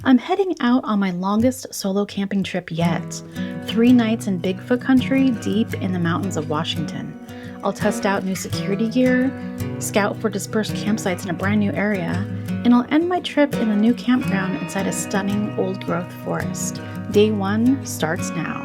I'm heading out on my longest solo camping trip yet. 3 nights in Bigfoot country deep in the mountains of Washington. I'll test out new security gear, scout for dispersed campsites in a brand new area, and I'll end my trip in a new campground inside a stunning old-growth forest. Day 1 starts now.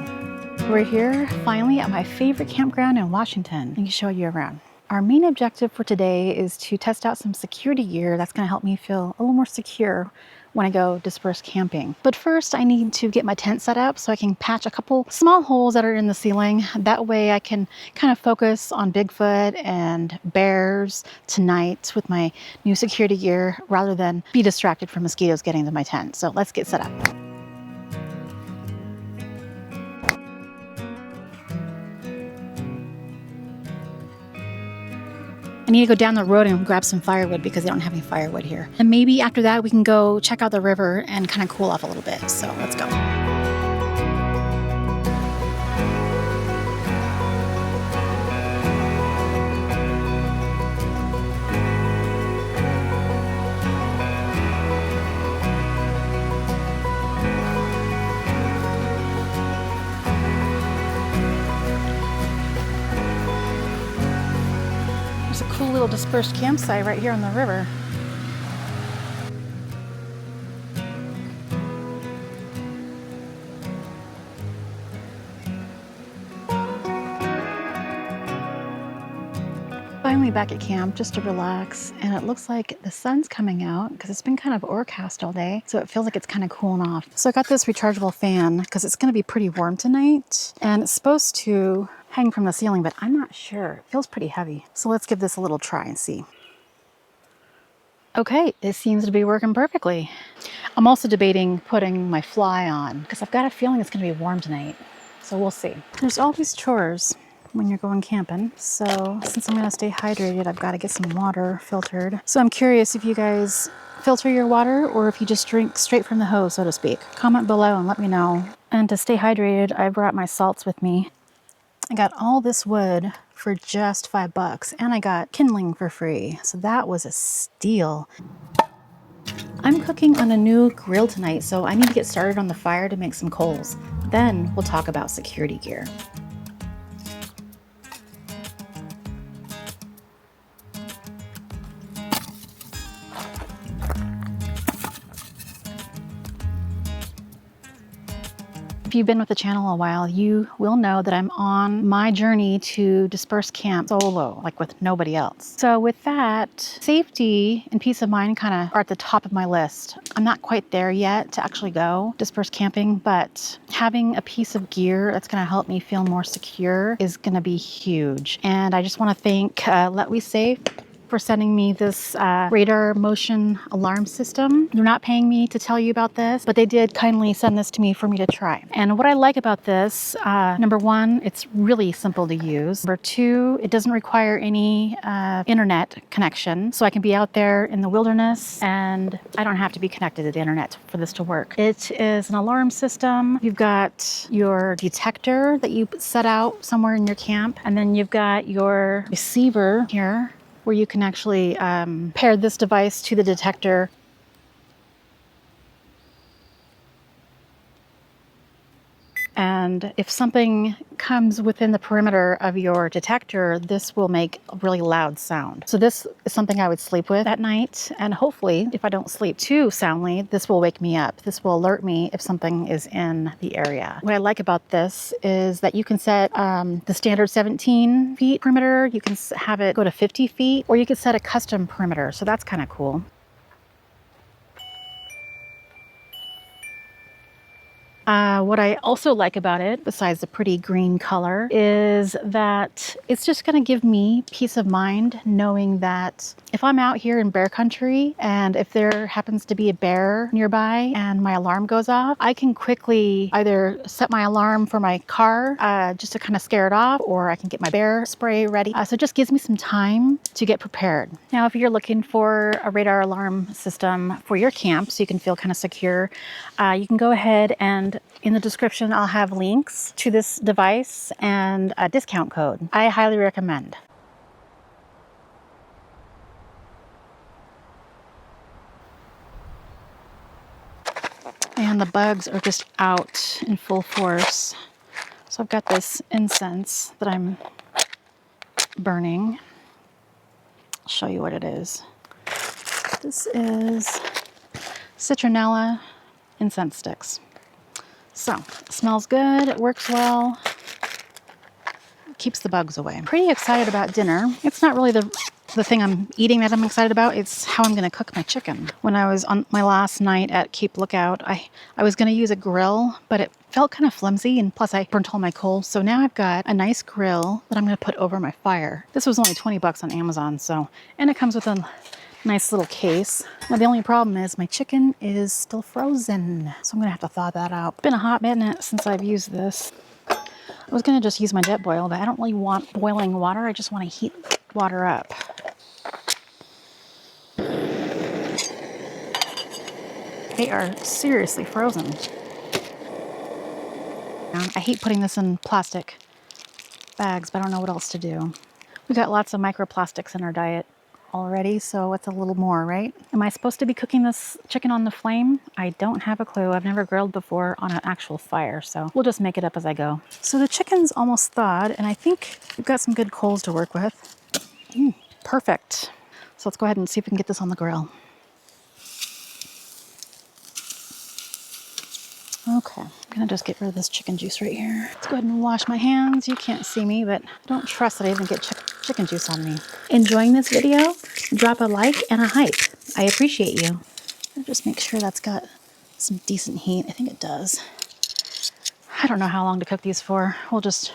We're here finally at my favorite campground in Washington. Let me show you around. Our main objective for today is to test out some security gear that's going to help me feel a little more secure when I go dispersed camping. But first I need to get my tent set up so I can patch a couple small holes that are in the ceiling. That way I can kind of focus on Bigfoot and bears tonight with my new security gear rather than be distracted from mosquitoes getting to my tent. So let's get set up. I need to go down the road and grab some firewood because they don't have any firewood here. And maybe after that we can go check out the river and kind of cool off a little bit. So let's go. There's a cool little dispersed campsite right here on the river. Finally back at camp just to relax, and it looks like the sun's coming out because it's been kind of overcast all day, so it feels like it's kind of cooling off. So I got this rechargeable fan because it's going to be pretty warm tonight, and it's supposed to hang from the ceiling, but I'm not sure. It feels pretty heavy. So let's give this a little try and see. Okay, it seems to be working perfectly. I'm also debating putting my fly on because I've got a feeling it's going to be warm tonight. So we'll see. There's always chores when you're going camping. So since I'm going to stay hydrated, I've got to get some water filtered. So I'm curious if you guys filter your water or if you just drink straight from the hose, so to speak. Comment below and let me know. And to stay hydrated, I brought my salts with me. I got all this wood for just $5 and I got kindling for free. So that was a steal. I'm cooking on a new grill tonight, so I need to get started on the fire to make some coals. Then we'll talk about security gear. If you've been with the channel a while, you will know that I'm on my journey to disperse camp solo, like with nobody else. So with that, safety and peace of mind kind of are at the top of my list. I'm not quite there yet to actually go disperse camping, but having a piece of gear that's going to help me feel more secure is going to be huge. And I just want to thank Letwesaf for sending me this radar motion alarm system. They're not paying me to tell you about this, but they did kindly send this to me for me to try. And what I like about this, number 1, it's really simple to use. Number 2, it doesn't require any internet connection. So I can be out there in the wilderness and I don't have to be connected to the internet for this to work. It is an alarm system. You've got your detector that you set out somewhere in your camp, and then you've got your receiver here, where you can actually pair this device to the detector. And if something comes within the perimeter of your detector, this will make a really loud sound. So this is something I would sleep with at night. And hopefully, if I don't sleep too soundly, this will wake me up. This will alert me if something is in the area. What I like about this is that you can set the standard 17 feet perimeter. You can have it go to 50 feet, or you can set a custom perimeter. So that's kind of cool. What I also like about it, besides the pretty green color, is that it's just going to give me peace of mind knowing that if I'm out here in bear country and if there happens to be a bear nearby and my alarm goes off, I can quickly either set my alarm for my car just to kind of scare it off, or I can get my bear spray ready. So it just gives me some time to get prepared. Now, if you're looking for a radar alarm system for your camp so you can feel kind of secure, you can go ahead and in the description, I'll have links to this device and a discount code. I highly recommend. and the bugs are just out in full force. So I've got this incense that I'm burning. I'll show you what it is. This is citronella incense sticks. So it smells good, it works well, it keeps the bugs away. I'm pretty excited about dinner. It's not really the thing I'm eating that I'm excited about, it's how I'm going to cook my chicken. When I was on my last night at Keep Lookout, I was going to use a grill, but it felt kind of flimsy, and plus I burnt all my coal. So now I've got a nice grill that I'm going to put over my fire. This was only 20 bucks on Amazon, and it comes with a nice little case. Well, the only problem is my chicken is still frozen, so I'm gonna have to thaw that out. It's been a hot minute since I've used this. I was gonna just use my jet boil, but I don't really want boiling water. I just want to heat water up. They are seriously frozen. I hate putting this in plastic bags, but I don't know what else to do. We got lots of microplastics in our diet already, so it's a little more, right? Am I supposed to be cooking this chicken on the flame? I don't have a clue. I've never grilled before on an actual fire, so we'll just make it up as I go. So the chicken's almost thawed, and I think we've got some good coals to work with. Perfect. So let's go ahead and see if we can get this on the grill. Okay, I'm gonna just get rid of this chicken juice right here. Let's go ahead and wash my hands. You can't see me, but I don't trust that I even get chicken juice on me. Enjoying this video? Drop a like and a hype. I appreciate you. I'll just make sure that's got some decent heat. I think it does. I don't know how long to cook these for. We'll just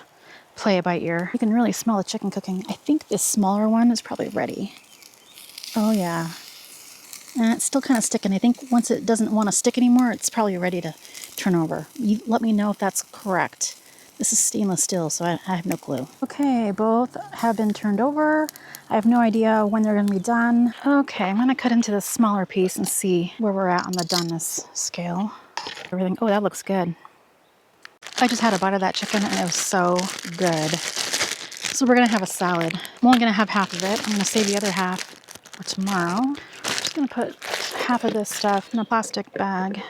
play it by ear. You can really smell the chicken cooking. I think this smaller one is probably ready. Oh yeah. And it's still kind of sticking. I think once it doesn't want to stick anymore, it's probably ready to turn over. You let me know if that's correct. This is stainless steel, so I have no clue. Okay, both have been turned over. I have no idea when they're going to be done. Okay, I'm going to cut into this smaller piece and see where we're at on the doneness scale. Everything. Oh, that looks good. I just had a bite of that chicken and it was so good. So we're going to have a salad. I'm only going to have half of it. I'm going to save the other half for tomorrow. I'm just going to put half of this stuff in a plastic bag.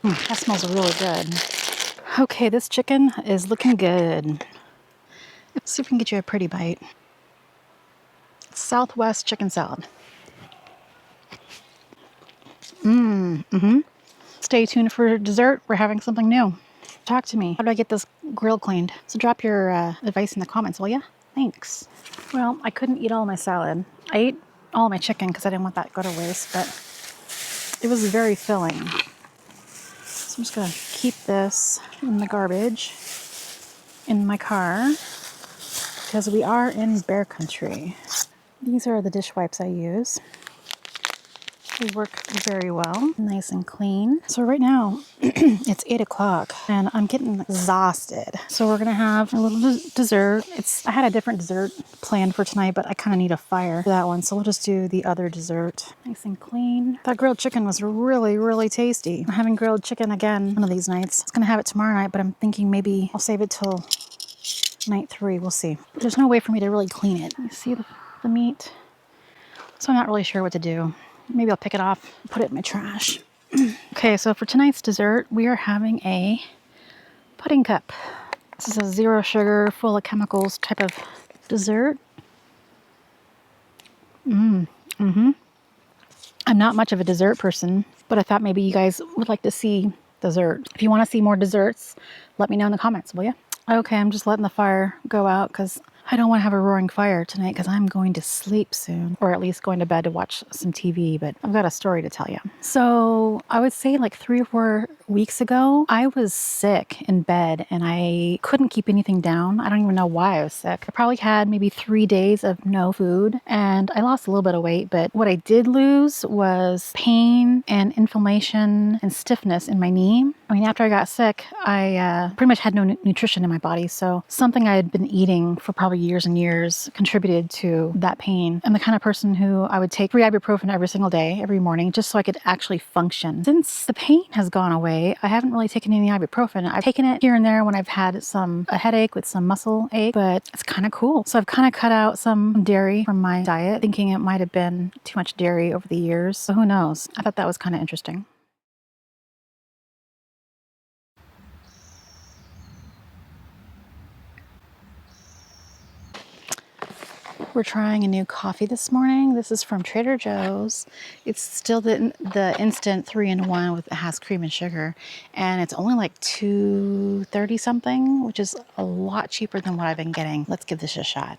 That smells really good. Okay, this chicken is looking good. Let's see if we can get you a pretty bite. Southwest chicken salad. Stay tuned for dessert. We're having something new. Talk to me. How do I get this grill cleaned? So drop your advice in the comments, will ya? Thanks. Well, I couldn't eat all my salad. I ate all my chicken because I didn't want that to go to waste, but it was very filling. So I'm just going to keep this in the garbage in my car because we are in bear country. These are the dish wipes I use. They work very well, nice and clean. So right now it's 8 o'clock and I'm getting exhausted. So we're gonna have a little dessert. I had a different dessert planned for tonight, but I kind of need a fire for that one. So we'll just do the other dessert. Nice and clean. That grilled chicken was really, really tasty. I'm having grilled chicken again one of these nights. I was gonna have it tomorrow night, but I'm thinking maybe I'll save it till night 3. We'll see. There's no way for me to really clean it. You see the meat? So I'm not really sure what to do. Maybe I'll pick it off and put it in my trash. Okay, so for tonight's dessert, we are having a pudding cup. This is a 0 sugar, full of chemicals type of dessert. I'm not much of a dessert person, but I thought maybe you guys would like to see dessert. If you want to see more desserts, let me know in the comments, will you? Okay, I'm just letting the fire go out because I don't want to have a roaring fire tonight because I'm going to sleep soon, or at least going to bed to watch some TV, but I've got a story to tell you. So I would say like 3 or 4 weeks ago, I was sick in bed and I couldn't keep anything down. I don't even know why I was sick. I probably had maybe 3 days of no food and I lost a little bit of weight, but what I did lose was pain and inflammation and stiffness in my knee. I mean, after I got sick, I pretty much had no nutrition in my body. So something I had been eating for probably years and years contributed to that pain. I'm the kind of person who I would take 3 ibuprofen every single day, every morning, just so I could actually function. Since the pain has gone away, way. I haven't really taken any ibuprofen. I've taken it here and there when I've had a headache with some muscle ache, but it's kind of cool. So I've kind of cut out some dairy from my diet, thinking it might have been too much dairy over the years. So who knows? I thought that was kind of interesting. We're trying a new coffee this morning. This is from Trader Joe's. It's still the instant 3-in-1 with it has cream and sugar, and it's only like $2.30 something, which is a lot cheaper than what I've been getting. Let's give this a shot.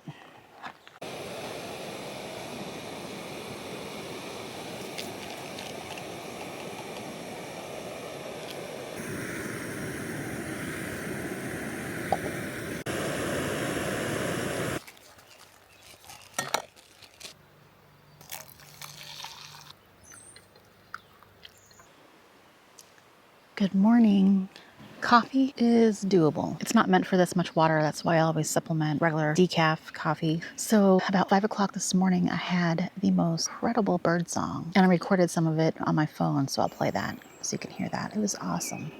Good morning. Coffee is doable. It's not meant for this much water. That's why I always supplement regular decaf coffee. So about 5 o'clock this morning, I had the most incredible birdsong, and I recorded some of it on my phone. So I'll play that so you can hear that. It was awesome.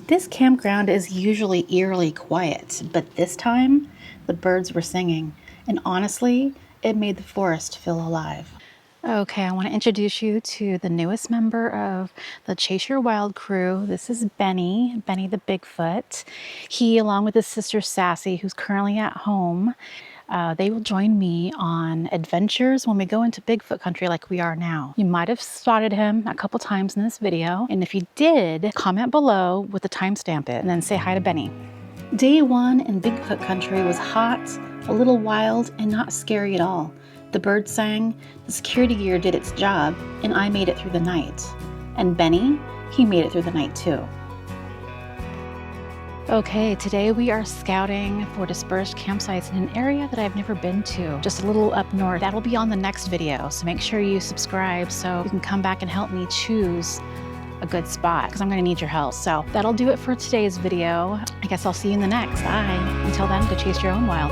This campground is usually eerily quiet, but this time the birds were singing, and honestly, it made the forest feel alive. Okay, I want to introduce you to the newest member of the Chase Your Wild crew. This is Benny the Bigfoot. He, along with his sister Sassy, who's currently at home, they will join me on adventures when we go into Bigfoot country like we are now. You might have spotted him a couple times in this video, and if you did, comment below with the timestamp it, and then say hi to Benny. Day 1 in Bigfoot country was hot, a little wild, and not scary at all. The birds sang, the security gear did its job, and I made it through the night. And Benny, he made it through the night too. Okay, today we are scouting for dispersed campsites in an area that I've never been to, just a little up north. That'll be on the next video, so make sure you subscribe so you can come back and help me choose a good spot, because I'm going to need your help. So that'll do it for today's video. I guess I'll see you in the next. Bye. Until then, go chase your own wild.